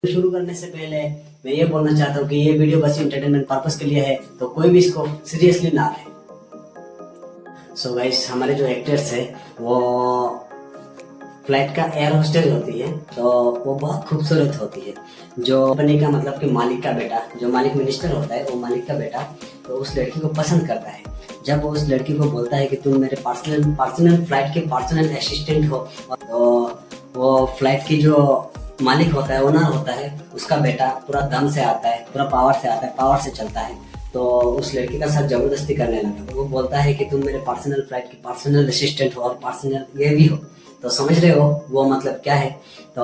शुरू करने से पहले मैं ये बोलना चाहता हूँ कि ये वीडियो बस एंटरटेनमेंट पर्पस के लिए है, तो कोई भी इसको सीरियसली ना ले। सो गाइस, हमारे जो एक्टर्स है वो फ्लाइट का एयर होस्टेस होती है, तो वो बहुत खूबसूरत होती है। जो कंपनी का मतलब कि मालिक का बेटा, जो मालिक मिनिस्टर होता है, वो मालिक का बेटा तो उस लड़की को पसंद करता है। जब वो उस लड़की को बोलता है कि तुम मेरे पर्सनल फ्लाइट के पर्सनल असिस्टेंट हो, तो वो फ्लाइट की जो मालिक होता है, ओनर होता है, उसका बेटा पूरा दम से आता है, पूरा पावर से आता है, पावर से चलता है। तो उस लड़की का साथ जबरदस्ती करने लगा। तो वो बोलता है कि तुम मेरे पर्सनल फ्लाइट के पर्सनल असिस्टेंट हो और पर्सनल ये भी हो। तो समझ रहे हो वो मतलब क्या है। तो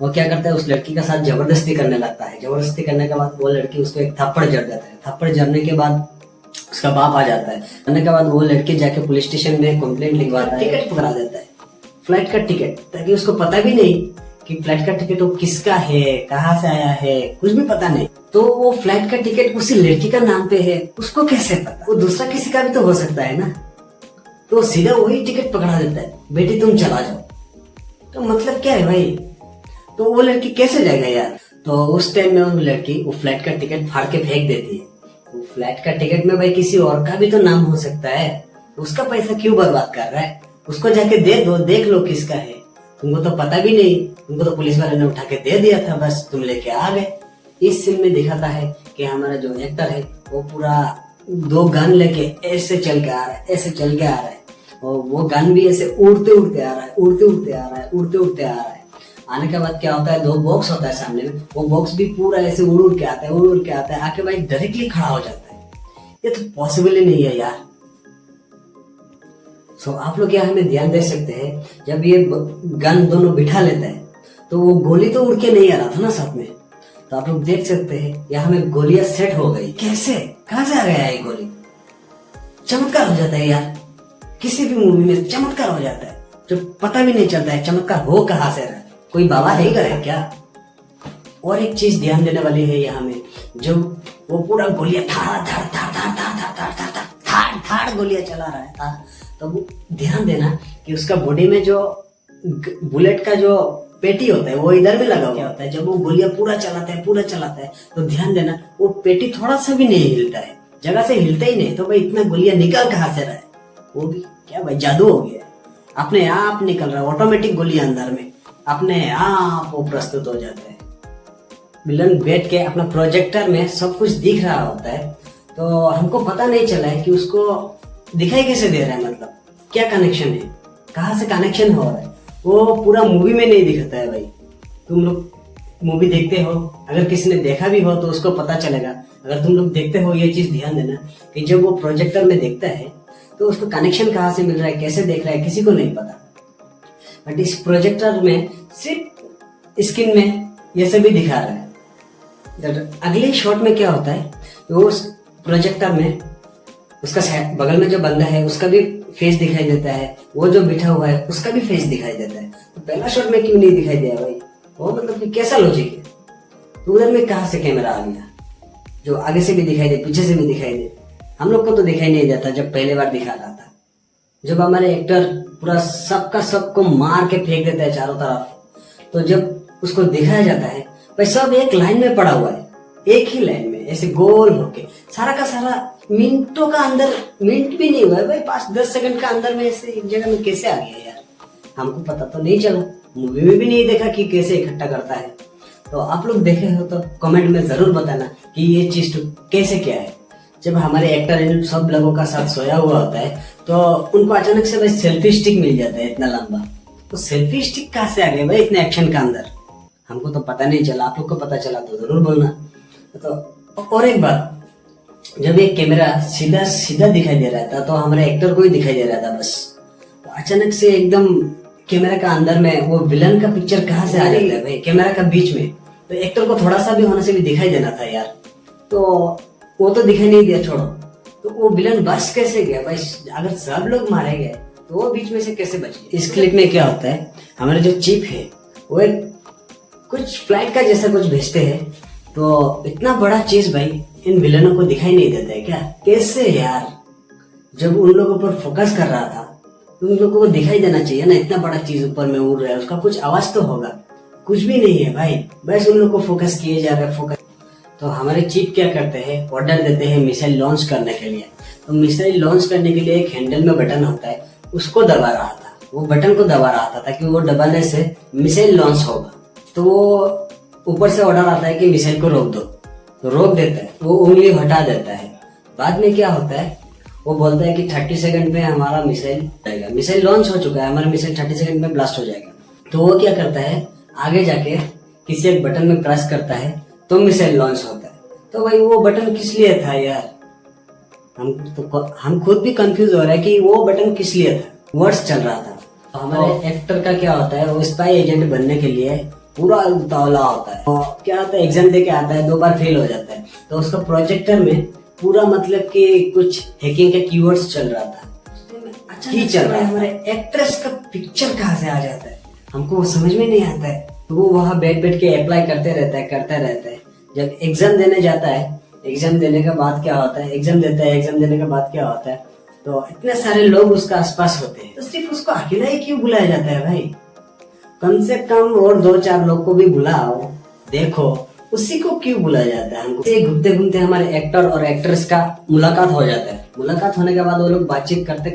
वो क्या करता है, उस लड़की का साथ जबरदस्ती करने लगता है। जबरदस्ती करने के बाद वो लड़की उसको एक थप्पड़ जड़ देता है। थप्पड़ जड़ने के बाद उसका बाप आ जाता है। करने के बाद वो लड़की जाके पुलिस स्टेशन में कंप्लेंट लिखवाता है, टिकट पकड़ा देता है, फ्लाइट का टिकट, ताकि उसको पता भी नहीं कि फ्लाइट का टिकट वो किसका है, कहाँ से आया है, कुछ भी पता नहीं। तो वो फ्लाइट का टिकट उसी लड़की का नाम पे है, उसको कैसे पता? वो दूसरा किसी का भी तो हो सकता है ना। तो सीधा वही टिकट पकड़ा देता है, बेटी तुम चला जाओ। तो मतलब क्या है भाई? तो वो लड़की कैसे जाएगा यार? तो उस टाइम में वो लड़की वो फ्लाइट का टिकट फाड़ के फेंक देती है। वो फ्लाइट का टिकट में भाई किसी और का भी तो नाम हो सकता है, उसका पैसा क्यों बर्बाद कर रहा है? उसको जाके दे दो, देख लो किसका है। तुमको तो पता भी नहीं, तुमको तो पुलिस वाले ने उठा के दे दिया था, बस तुम लेके आ गए। इस सीन में दिखाता है कि हमारा जो एक्टर है वो पूरा 2 गन लेके ऐसे चल के आ रहा है, ऐसे चल के आ रहा है, और वो गन भी ऐसे उड़ते उड़ते आ रहा है, उड़ते उड़ते आ रहा है, उड़ते उड़ते आ रहा है। आने के बाद क्या होता है, 2 बॉक्स होता है सामने में, वो बॉक्स भी पूरा ऐसे उड़ उड़ के आता है, उड़ उड़ के आता है, आके भाई डायरेक्टली खड़ा हो जाता है। ये तो पॉसिबल ही नहीं है यार। सो आप लोग यहाँ हमें ध्यान दे सकते हैं, जब ये गन दोनों बिठा लेता है तो वो गोली तो उड़ के नहीं आ रहा था ना साथ में। तो आप लोग देख सकते हैं यहाँ हमें गोलियां सेट हो गई। कैसे, कहां से आ गया ये गोली? चमत्कार हो जाता है यार, किसी भी मूवी में चमत्कार हो जाता है, जो पता भी नहीं चलता है चमत्कार हो कहां से रहा है। कोई बाबा नहीं करे क्या? और एक चीज ध्यान देने वाली है यहाँ में, जो वो पूरा गोलियां धाड़ धाड़ धाड़ धाड़ धाड़ धाड़ धाड़ धाड़ धाड़ धाड़ गोलियां चला रहा था। तो वो ध्यान देना कि उसका बॉडी में जो बुलेट का जो पेटी होता है वो इधर में लगा हुआ होता है। जब वो गोलियां पूरा चलाता है तो ध्यान देना वो पेटी थोड़ा सा भी नहीं हिलता है, जगह से हिलता ही नहीं। तो भाई इतना गोलियां निकल कहां से रहा है? वो भी क्या भाई, जादू हो गया, अपने आप निकल रहा है, ऑटोमेटिक गोलियां अंदर में अपने आप वो प्रस्तुत हो जाता है। विलन बैठ के अपना प्रोजेक्टर में सब कुछ दिख रहा होता है, तो हमको पता नहीं चला है कि उसको दिखाई कैसे दे रहा है, मतलब क्या कनेक्शन है, कहाँ से कनेक्शन हो रहा है, वो पूरा मूवी में नहीं दिखता है भाई। तुम लोग मूवी देखते हो, अगर किसी ने देखा भी हो तो उसको पता चलेगा। अगर तुम लोग देखते हो, ये चीज ध्यान देना कि जब वो प्रोजेक्टर में देखता है तो उसको कनेक्शन कहाँ से मिल रहा है, कैसे देख रहा है, किसी को नहीं पता। बट इस प्रोजेक्टर में सिर्फ स्क्रीन में ये सभी दिखा रहा है। अगले शॉट में क्या होता है, वो उस प्रोजेक्टर में उसका बगल में जो बंदा है उसका भी फेस दिखाई देता है, वो जो बैठा हुआ है उसका भी फेस दिखाई देता है। तो पहला शॉट में क्यों नहीं दिखाई दिया भाई? वो मतलब कि कैसा लॉजिक है? तो उधर में कहां से कैमरा आ गया, जो आगे से भी दिखाई दे, पीछे से भी दिखाई दे? हम लोग को तो दिखाई नहीं देता जब पहले बार दिखा रहा था। जब हमारे एक्टर पूरा सबका सबको मार के फेंक देता है चारों तरफ, तो जब उसको दिखाया जाता है भाई सब एक लाइन में पड़ा हुआ है, एक ही लाइन में ऐसे गोल होके, सारा का सारा मिनटों का अंदर, मिनट भी नहीं हुआ है भाई, 5-10 सेकंड का अंदर में ऐसे एक जगह में कैसे आ गया यार? हमको पता तो नहीं चला, मूवी में भी नहीं देखा कि कैसे इकट्ठा करता है। तो आप लोग देखे हो तो कमेंट में जरूर बताना कि ये चीज कैसे क्या है। जब हमारे एक्टर इन सब लोगों का साथ सोया हुआ होता है तो उनको अचानक से भाई सेल्फी स्टिक मिल जाता है इतना लंबा। तो सेल्फी स्टिक कहाँ से आ गया भाई इतने एक्शन का अंदर? हमको तो पता नहीं चला, आप लोग को पता चला तो जरूर बोलना। तो और एक बात, जब एक कैमरा सीधा सीधा दिखाई दे रहा था तो हमारे एक्टर को ही दिखाई दे रहा था बस, तो अचानक से एकदम कैमरा का अंदर में वो विलन का पिक्चर कहाँ से आ जाता है भाई, कैमरा का बीच में? तो एक्टर को थोड़ा सा भी होने से भी दिखाई देना था यार, तो वो तो दिखाई नहीं दिया, छोड़ो। तो वो विलन बच कैसे गया भाई? अगर सब लोग मारे गए तो वो बीच में से कैसे बच गया? इस क्लिप में क्या होता है, हमारे जो चीफ है वो एक कुछ फ्लाइट का जैसा कुछ भेजते हैं, तो इतना बड़ा चीज भाई इन विलनों को दिखाई नहीं देता है क्या? कैसे यार? जब उन लोगों पर फोकस कर रहा था तो उन लोगों को दिखाई देना चाहिए ना, इतना बड़ा चीज ऊपर में उड़ रहा है, उसका कुछ आवाज तो होगा। कुछ भी नहीं है भाई, बस उन लोग को फोकस किए जा रहे हैं, फोकस। तो हमारे चीफ क्या करते हैं, ऑर्डर देते हैं मिसाइल लॉन्च करने के लिए। तो मिसाइल लॉन्च करने के लिए एक हैंडल में बटन होता है, उसको दबा रहा था, वो बटन को दबा रहा था ताकि वो दबाने से मिसाइल लॉन्च होगा। तो वो ऊपर से ऑर्डर आता है कि मिसाइल को रोक दो, तो रोक देता है, वो उंगली हटा देता है। बाद में क्या होता है, वो बोलता है कि 30 सेकंड में हमारा मिसाइल जाएगा, मिसाइल लॉन्च हो चुका है, हमारा मिसाइल 30 सेकंड में ब्लास्ट हो जाएगा। तो वो क्या करता है, आगे जाके किसी एक बटन में प्रेस करता है तो मिसाइल लॉन्च होता है। तो भाई वो बटन किस लिए था यार, हम खुद भी कंफ्यूज हो रहे हैं कि वो बटन किस लिए था। वर्ड्स चल रहा था। तो हमारे एक्टर का क्या होता है, वो स्पाई एजेंट बनने के लिए पूरा उतावला होता है। और क्या होता है, एग्जाम दे के आता है, 2 बार फेल हो जाता है। तो उसका प्रोजेक्टर में पूरा मतलब कि कुछ हैकिंग के कीवर्ड्स चल रहा था, की चल रहा है। हमारे एक्ट्रेस का पिक्चर कहाँ से आ जाता है, हमको वो समझ में नहीं आता है। तो वो वहां बैठ के अप्लाई करते रहता है। जब एग्जाम देने जाता है, एग्जाम देने के बाद क्या होता है, एग्जाम देता है, एग्जाम देने के बाद क्या होता है, तो इतने सारे लोग उसका आसपास होते हैं, तो सिर्फ उसको अकेला ही क्यों बुलाया जाता है भाई? कम से कम और 2-4 लोग को भी बुलाओ, देखो उसी को क्यों बुलाया जाता है हमको। घूमते घूमते हमारे एक्टर और एक्ट्रेस का मुलाकात हो जाता है। मुलाकात होने के बाद वो लोग बातचीत करते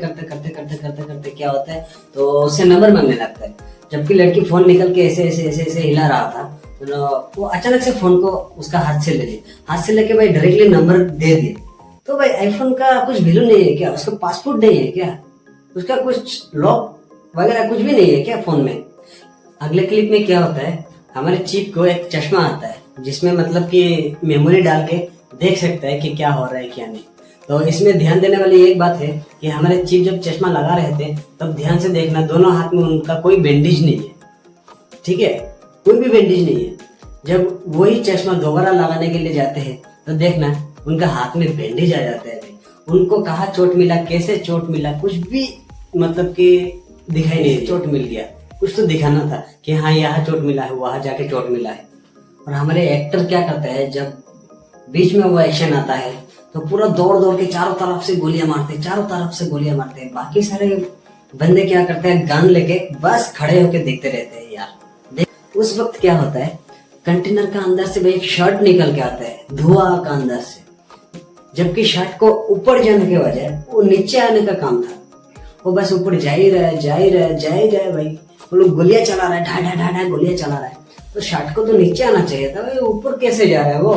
क्या होता है, तो उससे नंबर मांगने लगता है। जबकि लड़की फोन निकल के ऐसे हिला रहा था, तो वो अचानक से फोन को उसका हाथ से ले लिया, हाथ से लेके भाई डायरेक्टली नंबर दे दिए। तो भाई आईफोन का कुछ वैल्यू नहीं है क्या, उसका पासपोर्ट नहीं है क्या, उसका कुछ लॉक वगैरह कुछ भी नहीं है क्या फोन में? अगले क्लिप में क्या होता है, हमारे चीफ को एक चश्मा आता है जिसमें मतलब कि मेमोरी डाल के देख सकता है कि क्या हो रहा है क्या नहीं। तो इसमें ध्यान देने वाली एक बात है कि हमारे चीफ जब चश्मा लगा रहे थे तब ध्यान से देखना, दोनों हाथ में उनका कोई बैंडेज नहीं है, ठीक है, कोई भी बैंडेज नहीं है। जब वही चश्मा दोबारा लगाने के लिए जाते हैं तो देखना उनका हाथ में बैंडेज आ जाता है। उनको कहाँ चोट मिला, कैसे चोट मिला, कुछ भी मतलब कि दिखाई नहीं, चोट मिल गया, कुछ तो दिखाना था कि हाँ यहाँ चोट मिला है, वहां जाके चोट मिला है। और हमारे एक्टर क्या करते हैं, जब बीच में वो एक्शन आता है तो पूरा दौड़ के चारों तरफ से गोलियां मारते हैं। बाकी सारे बंदे क्या करते हैं, गन लेके बस खड़े होके देखते रहते हैं यार। उस वक्त क्या होता है, कंटेनर का अंदर से भाई एक शर्ट निकल के आता है, धुआं का अंदर से, जबकि शर्ट को ऊपर जाने के बजाय वो नीचे आने का काम था। वो बस ऊपर जा ही रहा है भाई। वो लोग गोलियां चला रहा है, ढा गोलियां चला रहा है, तो शर्ट को तो नीचे आना चाहिए था भाई, ऊपर कैसे जा रहा है वो?